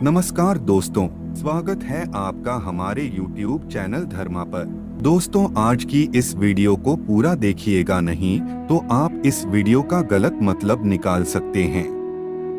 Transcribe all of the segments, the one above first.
नमस्कार दोस्तों, स्वागत है आपका हमारे YouTube चैनल धर्मा पर। दोस्तों, आज की इस वीडियो को पूरा देखिएगा, नहीं तो आप इस वीडियो का गलत मतलब निकाल सकते हैं।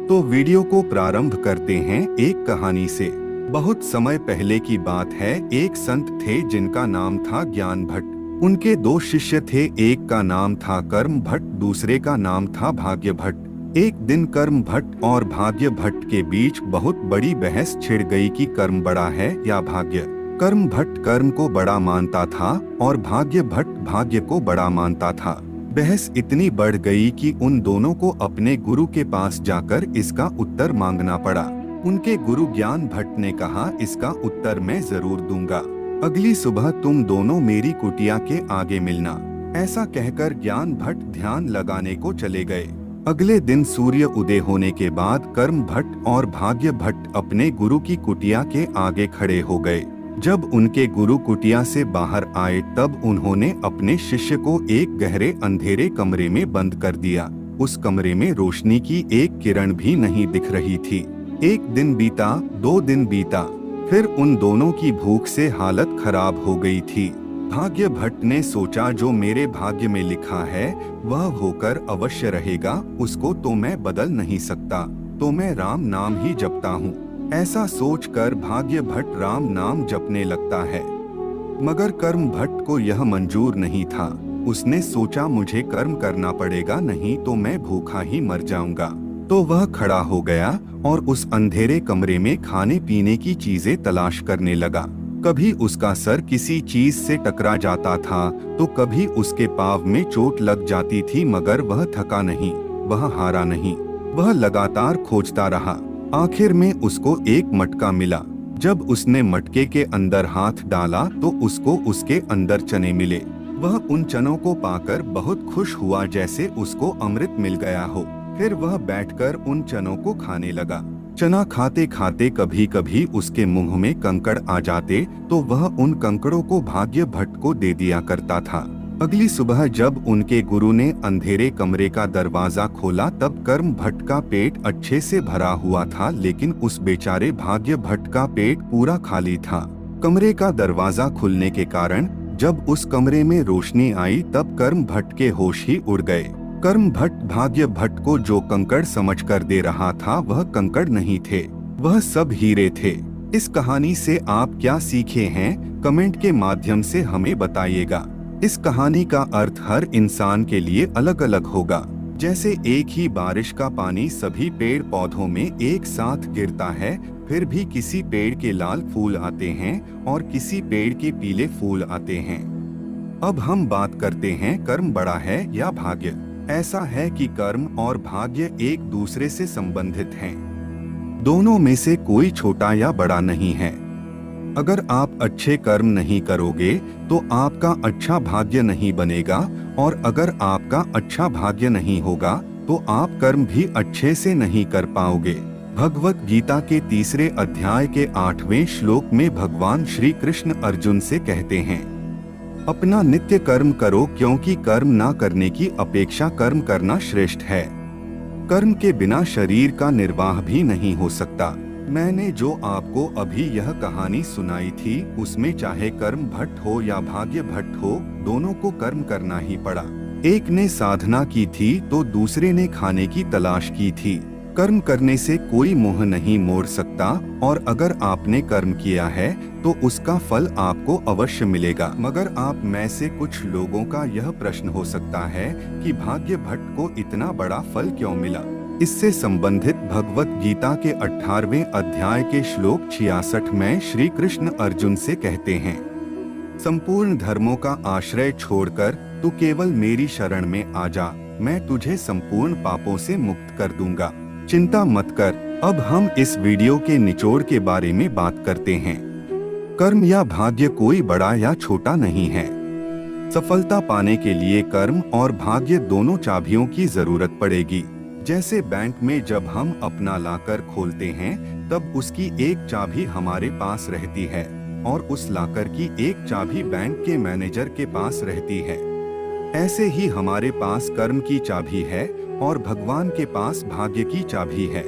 तो वीडियो को प्रारंभ करते हैं एक कहानी से। बहुत समय पहले की बात है। एक संत थे जिनका नाम था ज्ञान भट्ट। उनके दो शिष्य थे, एक का नाम था कर्म भट्ट, दूसरे का नाम था भाग्य भट्ट। एक दिन कर्म भट्ट और भाग्य भट्ट के बीच बहुत बड़ी बहस छिड़ गई कि कर्म बड़ा है या भाग्य। कर्म भट्ट कर्म को बड़ा मानता था और भाग्य भट्ट भाग्य को बड़ा मानता था। बहस इतनी बढ़ गई कि उन दोनों को अपने गुरु के पास जाकर इसका उत्तर मांगना पड़ा। उनके गुरु ज्ञान भट्ट ने कहा, इसका उत्तर मैं जरूर दूंगा, अगली सुबह तुम दोनों मेरी कुटिया के आगे मिलना। ऐसा कहकर ज्ञान भट्ट ध्यान लगाने को चले गए। अगले दिन सूर्य उदय होने के बाद कर्म भट्ट और भाग्य भट्ट अपने गुरु की कुटिया के आगे खड़े हो गए। जब उनके गुरु कुटिया से बाहर आए तब उन्होंने अपने शिष्य को एक गहरे अंधेरे कमरे में बंद कर दिया। उस कमरे में रोशनी की एक किरण भी नहीं दिख रही थी। एक दिन बीता, 2 दिन बीता, फिर उन दोनों की भूख से हालत खराब हो गई थी। भाग्य भट्ट ने सोचा, जो मेरे भाग्य में लिखा है वह होकर अवश्य रहेगा, उसको तो मैं बदल नहीं सकता, तो मैं राम नाम ही जपता हूँ। ऐसा सोचकर भाग्य भट्ट राम नाम जपने लगता है। मगर कर्म भट्ट को यह मंजूर नहीं था। उसने सोचा, मुझे कर्म करना पड़ेगा, नहीं तो मैं भूखा ही मर जाऊंगा। तो वह खड़ा हो गया और उस अंधेरे कमरे में खाने पीने की चीजें तलाश करने लगा। कभी उसका सर किसी चीज से टकरा जाता था तो कभी उसके पाँव में चोट लग जाती थी, मगर वह थका नहीं, वह हारा नहीं, वह लगातार खोजता रहा। आखिर में उसको एक मटका मिला। जब उसने मटके के अंदर हाथ डाला तो उसको उसके अंदर चने मिले। वह उन चनों को पाकर बहुत खुश हुआ, जैसे उसको अमृत मिल गया हो। फिर वह बैठकर उन चनों को खाने लगा। चना खाते खाते कभी कभी उसके मुंह में कंकड़ आ जाते तो वह उन कंकड़ों को भाग्य भट्ट को दे दिया करता था। अगली सुबह जब उनके गुरु ने अंधेरे कमरे का दरवाजा खोला तब कर्म भट्ट का पेट अच्छे से भरा हुआ था, लेकिन उस बेचारे भाग्य भट्ट का पेट पूरा खाली था। कमरे का दरवाजा खुलने के कारण जब उस कमरे में रोशनी आई तब कर्म भट्ट के होश ही उड़ गए। कर्म भट्ट भाग्य भट्ट को जो कंकड़ समझकर दे रहा था वह कंकड़ नहीं थे, वह सब हीरे थे। इस कहानी से आप क्या सीखे हैं, कमेंट के माध्यम से हमें बताइएगा। इस कहानी का अर्थ हर इंसान के लिए अलग अलग होगा। जैसे एक ही बारिश का पानी सभी पेड़ पौधों में एक साथ गिरता है, फिर भी किसी पेड़ के लाल फूल आते हैं और किसी पेड़ के पीले फूल आते हैं। अब हम बात करते हैं, कर्म बड़ा है या भाग्य। ऐसा है कि कर्म और भाग्य एक दूसरे से संबंधित हैं। दोनों में से कोई छोटा या बड़ा नहीं है। अगर आप अच्छे कर्म नहीं करोगे तो आपका अच्छा भाग्य नहीं बनेगा, और अगर आपका अच्छा भाग्य नहीं होगा तो आप कर्म भी अच्छे से नहीं कर पाओगे। भगवत गीता के 3 अध्याय के 8वें श्लोक में भगवान श्री कृष्ण अर्जुन से कहते हैं, अपना नित्य कर्म करो, क्योंकि कर्म ना करने की अपेक्षा कर्म करना श्रेष्ठ है। कर्म के बिना शरीर का निर्वाह भी नहीं हो सकता। मैंने जो आपको अभी यह कहानी सुनाई थी उसमें चाहे कर्म भट्ट हो या भाग्य भट्ट हो, दोनों को कर्म करना ही पड़ा। एक ने साधना की थी तो दूसरे ने खाने की तलाश की थी। कर्म करने से कोई मोह नहीं मोड़ सकता, और अगर आपने कर्म किया है तो उसका फल आपको अवश्य मिलेगा। मगर आप में से कुछ लोगों का यह प्रश्न हो सकता है कि भाग्य भट्ट को इतना बड़ा फल क्यों मिला। इससे संबंधित भगवत गीता के 18वें अध्याय के श्लोक 66 में श्री कृष्ण अर्जुन से कहते हैं, संपूर्ण धर्मों का आश्रय छोड़कर तू केवल मेरी शरण में आ जा, मैं तुझे संपूर्ण पापों से मुक्त कर दूंगा, चिंता मत कर। अब हम इस वीडियो के निचोड़ के बारे में बात करते हैं। कर्म या भाग्य कोई बड़ा या छोटा नहीं है। सफलता पाने के लिए कर्म और भाग्य दोनों चाबियों की जरूरत पड़ेगी। जैसे बैंक में जब हम अपना लाकर खोलते हैं तब उसकी एक चाबी हमारे पास रहती है और उस लाकर की एक चाबी बैंक के मैनेजर के पास रहती है। ऐसे ही हमारे पास कर्म की चाबी है और भगवान के पास भाग्य की चाबी है।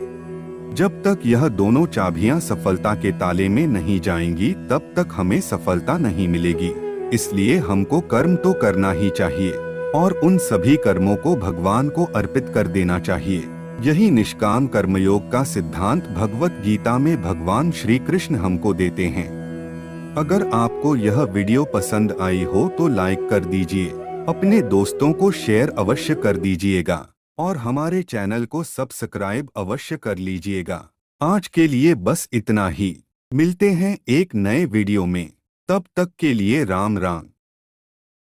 जब तक यह दोनों चाबियां सफलता के ताले में नहीं जाएंगी तब तक हमें सफलता नहीं मिलेगी। इसलिए हमको कर्म तो करना ही चाहिए और उन सभी कर्मों को भगवान को अर्पित कर देना चाहिए। यही निष्काम कर्मयोग का सिद्धांत भगवत गीता में भगवान श्री कृष्ण हमको देते हैं। अगर आपको यह वीडियो पसंद आई हो तो लाइक कर दीजिए, अपने दोस्तों को शेयर अवश्य कर दीजिएगा और हमारे चैनल को सब्सक्राइब अवश्य कर लीजिएगा। आज के लिए बस इतना ही। मिलते हैं एक नए वीडियो में। तब तक के लिए राम राम।